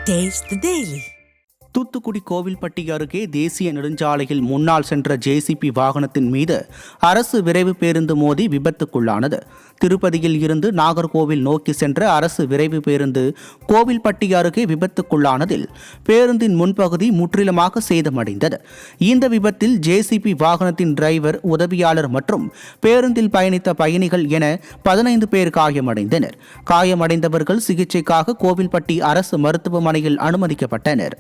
Taste the Daily. Thoothukudi Kovilpatti அருகே தேசிய நெடுஞ்சாலையில் முன்னால் சென்ற ஜேசிபி வாகனத்தின் மீது அரசு விரைவு பேருந்து மோதி விபத்துக்குள்ளானது. திருப்பதியில் இருந்து நாகர்கோவில் நோக்கி சென்ற அரசு விரைவு பேருந்து கோவில்பட்டி அருகே விபத்துக்குள்ளானதில் பேருந்தின் முன்பகுதி முற்றிலுமாக சேதமடைந்தது. இந்த விபத்தில் ஜேசிபி வாகனத்தின் டிரைவர், உதவியாளர் மற்றும் பேருந்தில் பயணித்த பயணிகள் என 15 பேர் காயமடைந்தனர். காயமடைந்தவர்கள் சிகிச்சைக்காக கோவில்பட்டி அரசு மருத்துவமனையில் அனுமதிக்கப்பட்டனர்.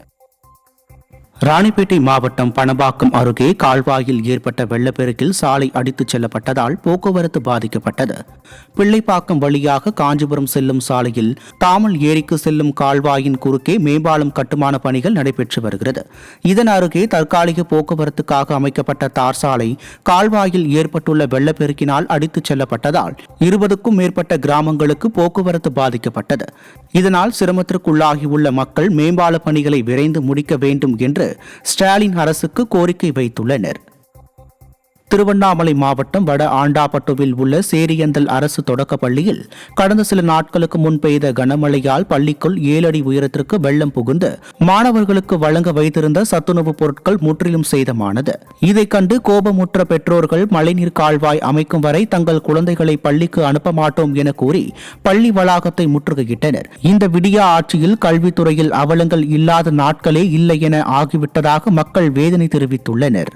ராணிப்பேட்டை மாவட்டம் பணப்பாக்கம் அருகே கால்வாயில் ஏற்பட்ட வெள்ளப்பெருக்கில் சாலை அடித்துச் செல்லப்பட்டதால் போக்குவரத்து பாதிக்கப்பட்டது. பிள்ளைப்பாக்கம் வழியாக காஞ்சிபுரம் செல்லும் சாலையில் தாமல் ஏரிக்கு செல்லும் கால்வாயின் குறுக்கே மேம்பாலம் கட்டுமான பணிகள் நடைபெற்று வருகிறது. இதன் அருகே தற்காலிக போக்குவரத்துக்காக அமைக்கப்பட்ட தார் சாலை கால்வாயில் ஏற்பட்டுள்ள வெள்ளப்பெருக்கினால் அடித்துச் செல்லப்பட்டதால் 20க்கும் மேற்பட்ட கிராமங்களுக்கு போக்குவரத்து பாதிக்கப்பட்டது. இதனால் சிரமத்திற்குள்ளாகியுள்ள மக்கள் மேம்பால பணிகளை விரைந்து முடிக்க வேண்டும் என்று ஸ்டாலின் அரசுக்கு கோரிக்கை வைத்துள்ளனர். திருவண்ணாமலை மாவட்டம் வட ஆண்டாப்பட்டுவில் உள்ள சேரியந்தல் அரசு தொடக்கப் பள்ளியில் கடந்த சில நாட்களுக்கு முன் பெய்த கனமழையால் பள்ளிக்குள் 7 அடி உயரத்திற்கு வெள்ளம் புகுந்து மாணவர்களுக்கு வழங்க வைத்திருந்த சத்துணவுப் பொருட்கள் முற்றிலும் சேதமானது. இதைக் கண்டு கோபமுற்ற பெற்றோர்கள் மழைநீர் கால்வாய் அமைக்கும் வரை தங்கள் குழந்தைகளை பள்ளிக்கு அனுப்ப மாட்டோம் என கூறி பள்ளி வளாகத்தை முற்றுகையிட்டனர். இந்த விடியா ஆட்சியில் கல்வித்துறையில் அவலங்கள் இல்லாத நாட்களே இல்லை என ஆகிவிட்டதாக மக்கள் வேதனை தெரிவித்துள்ளனர்.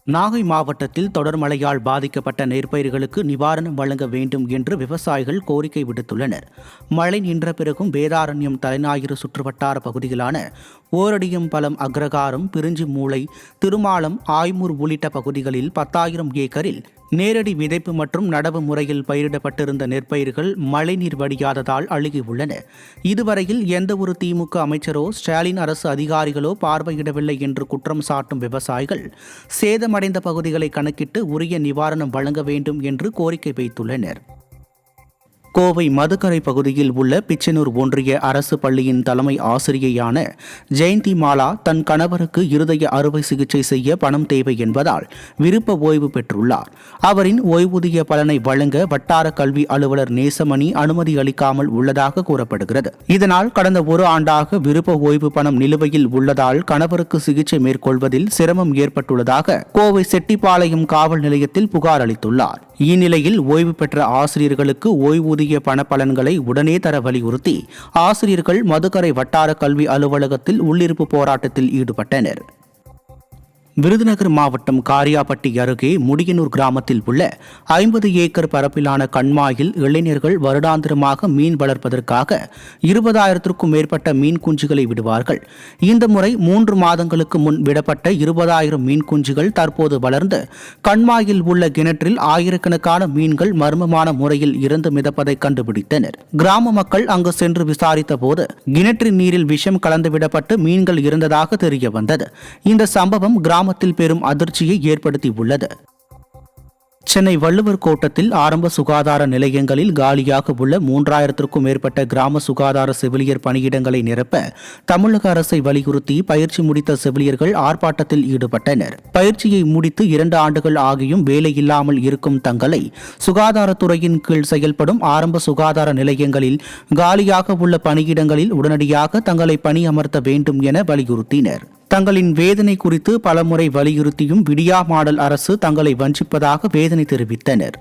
நாகை மாவட்டத்தில் தொடர் மழையால் பாதிக்கப்பட்ட நெற்பயிர்களுக்கு நிவாரணம் வழங்க வேண்டும் என்று விவசாயிகள் கோரிக்கை விடுத்துள்ளனர். மழை நின்ற பிறகும் வேதாரண்யம் தலைஞாயிறு சுற்றுவட்டார பகுதிகளான ஓரடியம்பலம், அக்ரகாரம், பிரிஞ்சி மூளை, திருமாலம், ஆய்மூர் உள்ளிட்ட பகுதிகளில் 10,000 ஏக்கரில் நேரடி விதைப்பு மற்றும் நடவு முறையில் பயிரிடப்பட்டிருந்த நெற்பயிர்கள் மழைநீர் வடியாததால் அழுகியுள்ளன. இதுவரையில் எந்தவொரு திமுக அமைச்சரோ ஸ்டாலின் அரசு அதிகாரிகளோ பார்வையிடவில்லை என்று குற்றம் சாட்டும் விவசாயிகள் சேதமடைந்த பகுதிகளை கணக்கிட்டு உரிய நிவாரணம் வழங்க வேண்டும் என்று கோரிக்கை வைத்துள்ளனர். கோவை மதுக்கரை பகுதியில் உள்ள பிச்சனூர் ஒன்றிய அரசு பள்ளியின் தலைமை ஆசிரியையான ஜெயந்தி மாலா தன் கணவருக்கு இருதய அறுவை சிகிச்சை செய்ய பணம் தேவை என்பதால் விருப்ப ஓய்வு பெற்றுள்ளார். அவரின் ஓய்வூதிய பலனை வழங்க வட்டார கல்வி அலுவலர் நேசமணி அனுமதி அளிக்காமல் உள்ளதாக கூறப்படுகிறது. இதனால் கடந்த 1 ஆண்டாக விருப்ப ஓய்வு பணம் நிலுவையில் உள்ளதால் கணவருக்கு சிகிச்சை மேற்கொள்வதில் சிரமம் ஏற்பட்டுள்ளதாக கோவை செட்டிப்பாளையம் காவல் நிலையத்தில் புகார் அளித்துள்ளார். இந்நிலையில் ஓய்வு பெற்ற ஆசிரியர்களுக்கு ஓய்வூதிய பணப்பலன்களை உடனே தர வலியுறுத்தி ஆசிரியர்கள் மதுக்கரை வட்டார கல்வி அலுவலகத்தில் உள்ளிருப்பு போராட்டத்தில் ஈடுபட்டனர். விருதுநகர் மாவட்டம் காரியாபட்டி அருகே முடியனூர் கிராமத்தில் உள்ள 50 ஏக்கர் பரப்பிலான கண்மாயில் இளைஞர்கள் வருடாந்திரமாக மீன் வளர்ப்பதற்காக 20,000க்கும் மேற்பட்ட மீன் குஞ்சுகளை விடுவார்கள். இந்த முறை 3 மாதங்களுக்கு முன் விடப்பட்ட 20,000 மீன் குஞ்சுகள் தற்போது வளர்ந்து கண்மாயில் உள்ள கிணற்றில் ஆயிரக்கணக்கான மீன்கள் மர்மமான முறையில் இறந்து மிதப்பதை கண்டுபிடித்தனர். கிராம மக்கள் அங்கு சென்று விசாரித்த போது கிணற்றின் நீரில் விஷம் கலந்துவிடப்பட்டு மீன்கள் இறந்ததாக தெரிய வந்தது. இந்த சம்பவம் கிராமத்தில் பெரும் அதிர்ச்சியை ஏற்படுத்தியுள்ளது. சென்னை வள்ளுவர் கோட்டத்தில் ஆரம்ப சுகாதார நிலையங்களில் காலியாக உள்ள 3,000க்கும் மேற்பட்ட கிராம சுகாதார செவிலியர் பணியிடங்களை நிரப்ப தமிழக அரசை வலியுறுத்தி பயிற்சி முடித்த செவிலியர்கள் ஆர்ப்பாட்டத்தில் ஈடுபட்டனர். பயிற்சியை முடித்து 2 ஆண்டுகள் ஆகியும் வேலையில்லாமல் இருக்கும் தங்களை சுகாதாரத்துறையின் கீழ் செயல்படும் ஆரம்ப சுகாதார நிலையங்களில் காலியாக உள்ள பணியிடங்களில் உடனடியாக தங்களை பணியமர்த்த வேண்டும் என வலியுறுத்தினர். தங்களின் வேதனை குறித்து பலமுறை வலியுறுத்தியும் விடியா மாடல் அரசு தங்களை வஞ்சிப்பதாக வேதனை தெரிவித்தனர்.